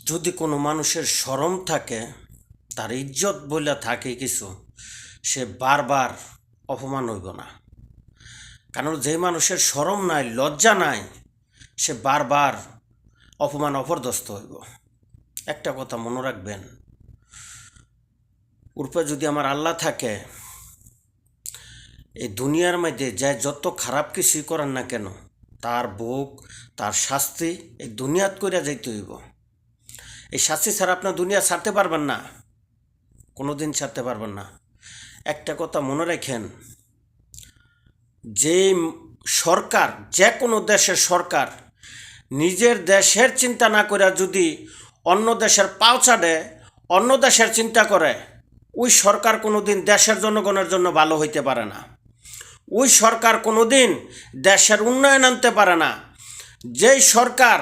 যদি কোনো মানুষের শরম থাকে, তার ইজ্জত বলে থাকে কিছু, সে বারবার অপমান হইব না। কারণ যে মানুষের শরম নাই, লজ্জা নাই, সে বারবার অপমান অপরদস্ত হইব। একটা কথা মনে রাখবেন, উপরে যদি আমার আল্লাহ থাকে, এই দুনিয়ার মধ্যে যে যত খারাপ কিছুই করেন না কেন, তার ভোগ, তার শাস্তি এই দুনিয়াত কইরা যাইতে হইব। এই শাস্তি ছাড়া আপনার দুনিয়া ছাড়তে পারবেন না, কোনো দিন ছাড়তে পারবেন না। একটা কথা মনে রাখেন, যে সরকার, যে কোনো দেশের সরকার নিজের দেশের চিন্তা না করে যদি অন্য দেশের পাও চাড়ে, অন্য দেশের চিন্তা করে, ওই সরকার কোনো দিন দেশের জনগণের জন্য ভালো হইতে পারে না। ওই সরকার কোনো দিন দেশের উন্নয়ন আনতে পারে না। যেই সরকার